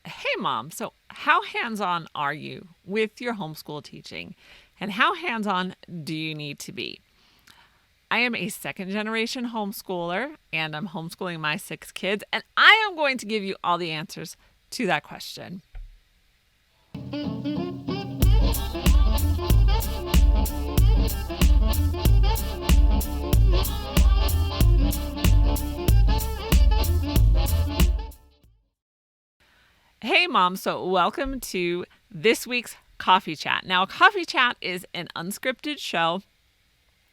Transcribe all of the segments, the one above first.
Hey, Mom, so how hands on are you with your homeschool teaching? And how hands on do you need to be? I am a second generation homeschooler and I'm homeschooling my 6 kids, and I am going to give you all the answers to that question. Hey, Mom. So, welcome to this week's Coffee Chat. Now, Coffee Chat is an unscripted show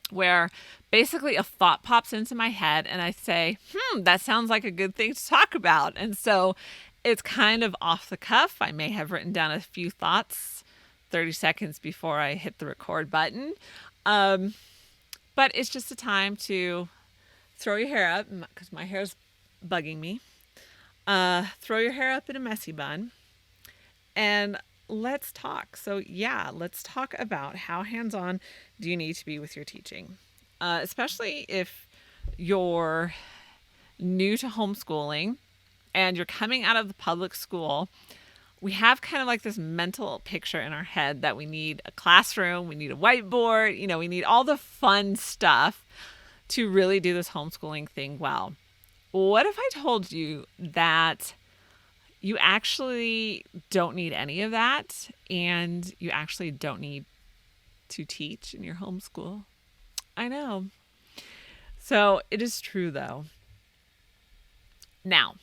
where basically a thought pops into my head and I say, that sounds like a good thing to talk about. And so it's kind of off the cuff. I may have written down a few thoughts 30 seconds before I hit the record button. But it's just a time to throw your hair up because my hair's bugging me. Throw your hair up in a messy bun and let's talk. So, let's talk about how hands-on do you need to be with your teaching, especially if you're new to homeschooling and you're coming out of the public school. We have kind of like this mental picture in our head that we need a classroom, we need a whiteboard, we need all the fun stuff to really do this homeschooling thing well. What if I told you that you actually don't need any of that and you actually don't need to teach in your homeschool? I know. So it is true though. Now,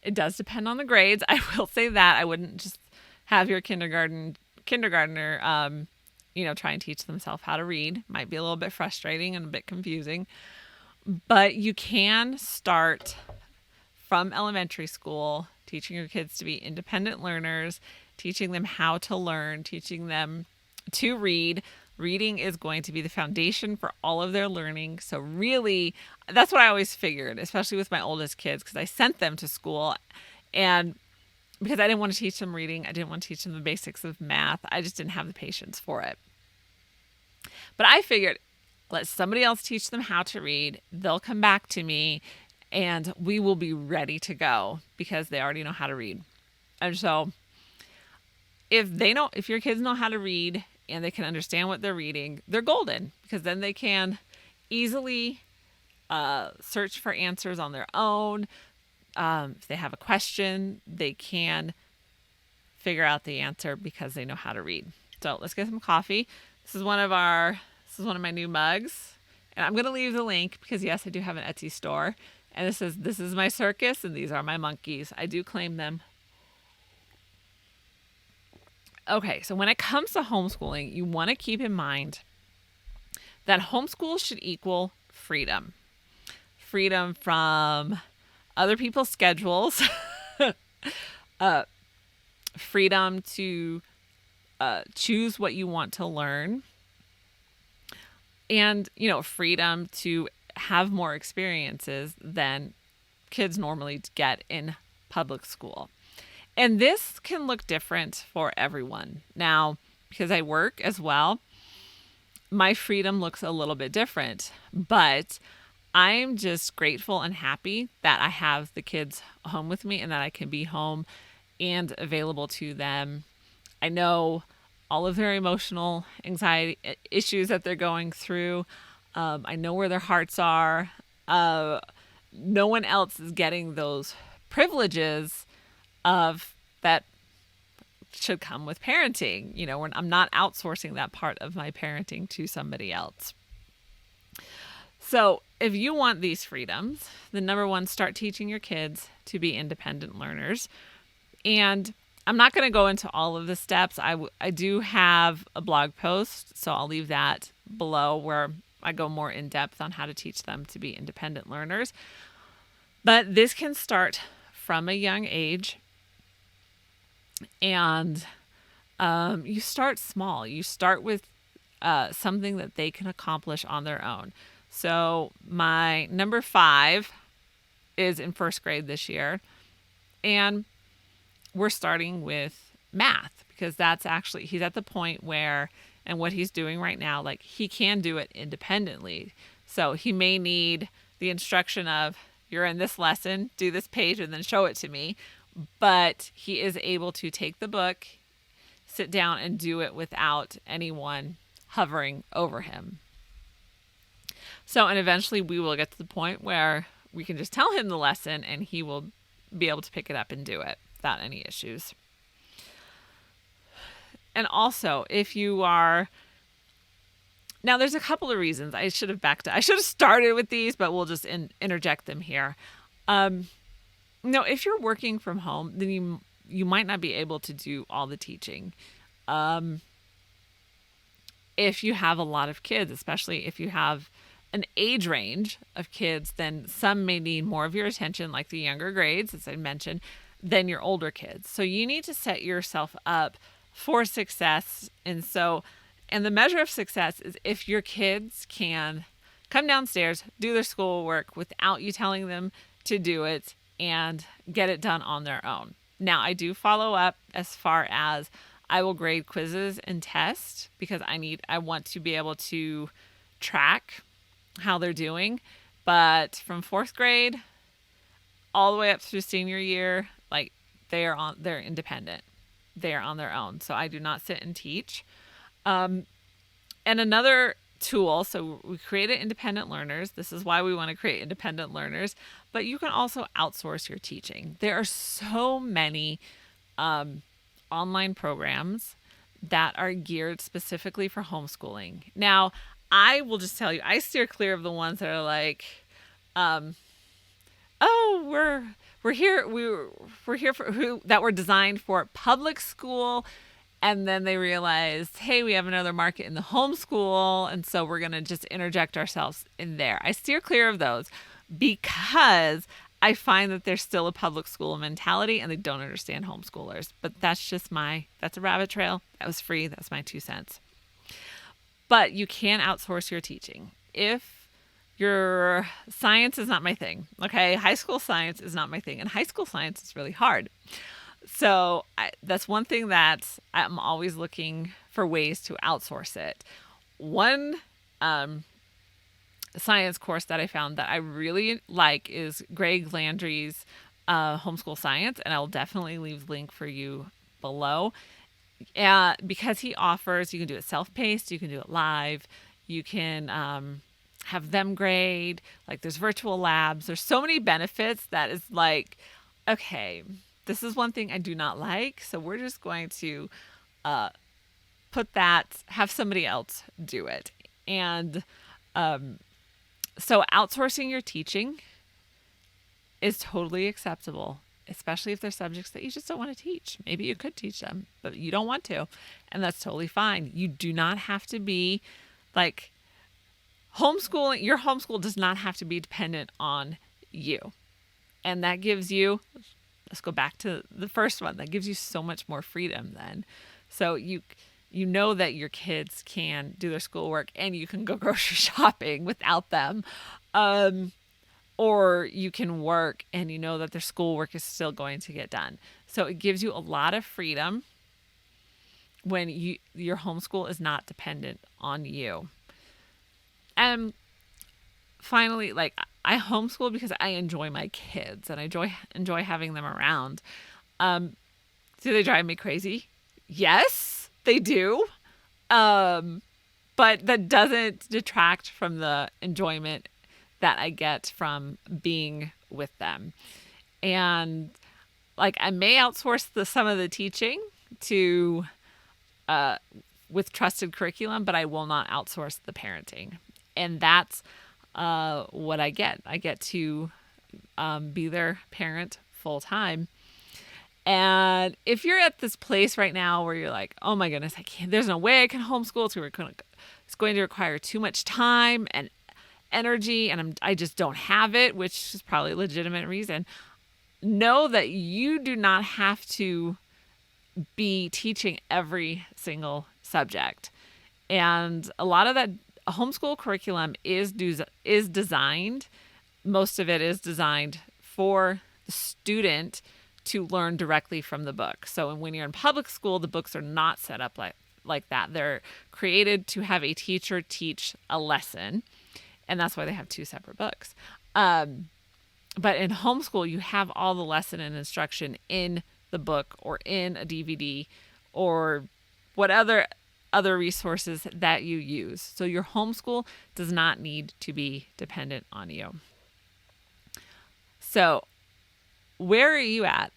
it does depend on the grades. I will say that. I wouldn't just have your kindergartner, try and teach themselves how to read. Might be a little bit frustrating and a bit confusing. But you can start from elementary school, teaching your kids to be independent learners, teaching them how to learn, teaching them to read. Reading is going to be the foundation for all of their learning. So really, that's what I always figured, especially with my oldest kids, because I sent them to school and because I didn't want to teach them reading, I didn't want to teach them the basics of math. I just didn't have the patience for it. But I figured, let somebody else teach them how to read. They'll come back to me and we will be ready to go because they already know how to read. And so if your kids know how to read and they can understand what they're reading, they're golden because then they can easily search for answers on their own. If they have a question, they can figure out the answer because they know how to read. So let's get some coffee. This is one of my new mugs. And I'm going to leave the link because, yes, I do have an Etsy store. And it says, this is my circus and these are my monkeys. I do claim them. Okay, so when it comes to homeschooling, you want to keep in mind that homeschool should equal freedom. Freedom from other people's schedules. Freedom to choose what you want to learn. And, freedom to have more experiences than kids normally get in public school. And this can look different for everyone. Now, because I work as well, my freedom looks a little bit different. But I'm just grateful and happy that I have the kids home with me and that I can be home and available to them. I know all of their emotional anxiety issues that they're going through. I know where their hearts are. No one else is getting those privileges of that should come with parenting. I'm not outsourcing that part of my parenting to somebody else. So if you want these freedoms, then number one, start teaching your kids to be independent learners. And I'm not going to go into all of the steps. I do have a blog post, so I'll leave that below where I go more in depth on how to teach them to be independent learners. But this can start from a young age. And you start small. You start with something that they can accomplish on their own. So my number 5 is in first grade this year. And we're starting with math because he's at the point where, and what he's doing right now, like he can do it independently. So he may need the instruction of, you're in this lesson, do this page and then show it to me. but he is able to take the book, sit down, and do it without anyone hovering over him. So, and eventually we will get to the point where we can just tell him the lesson and he will be able to pick it up and do it without any issues. And also, if you are, now there's a couple of reasons. I should have started with these, but we'll just interject them here. If you're working from home, then you might not be able to do all the teaching. If you have a lot of kids, especially if you have an age range of kids, then some may need more of your attention, like the younger grades, as I mentioned, than your older kids. So you need to set yourself up for success. And the measure of success is if your kids can come downstairs, do their schoolwork without you telling them to do it, and get it done on their own. Now, I do follow up as far as I will grade quizzes and tests because I want to be able to track how they're doing. But from 4th grade all the way up through senior year, like they're independent. They are on their own. So I do not sit and teach. And another tool, so we created independent learners. This is why we want to create independent learners, but you can also outsource your teaching. There are so many online programs that are geared specifically for homeschooling. Now, I will just tell you, I steer clear of the ones that are like, we're here that were designed for public school, and then they realized, hey, we have another market in the homeschool, and so we're going to just interject ourselves in there. I steer clear of those because I find that there's still a public school mentality and they don't understand homeschoolers. But that's a rabbit trail. That was free. That's my 2 cents. But you can outsource your teaching. If your science is not my thing, okay? High school science is not my thing. And high school science is really hard. So that's one thing that I'm always looking for ways to outsource it. One science course that I found that I really like is Greg Landry's Homeschool Science, and I will definitely leave the link for you below. Because he offers, you can do it self-paced, you can do it live, you can have them grade, like there's virtual labs. There's so many benefits that is like, okay, this is one thing I do not like, so we're just going to have somebody else do it. And so outsourcing your teaching is totally acceptable, especially if there's subjects that you just don't want to teach. Maybe you could teach them, but you don't want to, and that's totally fine. You do not have to be like homeschooling. Your homeschool does not have to be dependent on you. And that gives you, let's go back to the first one, that gives you so much more freedom then. So you know that your kids can do their schoolwork and you can go grocery shopping without them. Or you can work and you know that their schoolwork is still going to get done. So it gives you a lot of freedom when your homeschool is not dependent on you. And finally, like I homeschool because I enjoy my kids and I enjoy having them around. Do they drive me crazy? Yes, they do. But that doesn't detract from the enjoyment that I get from being with them. And like I may outsource some of the teaching to with trusted curriculum, but I will not outsource the parenting. And that's what I get. I get to be their parent full time. And if you're at this place right now where you're like, oh my goodness, there's no way I can homeschool. It's going to require too much time and energy, and I just don't have it, which is probably a legitimate reason. Know that you do not have to be teaching every single subject. And a lot of that homeschool curriculum is designed, most of it is designed for the student to learn directly from the book. So when you're in public school, the books are not set up like that. They're created to have a teacher teach a lesson. And that's why they have 2 separate books. But in homeschool, you have all the lesson and instruction in the book or in a DVD or what other resources that you use. So your homeschool does not need to be dependent on you. So where are you at?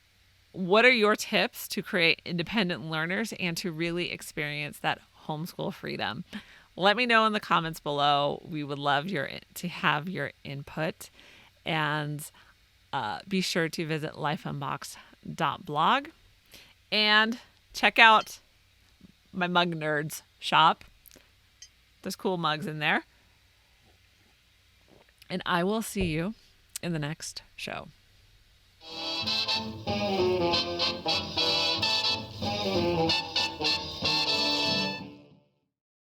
What are your tips to create independent learners and to really experience that homeschool freedom? Let me know in the comments below. We would love to have your input. And be sure to visit lifeunboxed.blog and check out my Mug Nerds shop. There's cool mugs in there. And I will see you in the next show.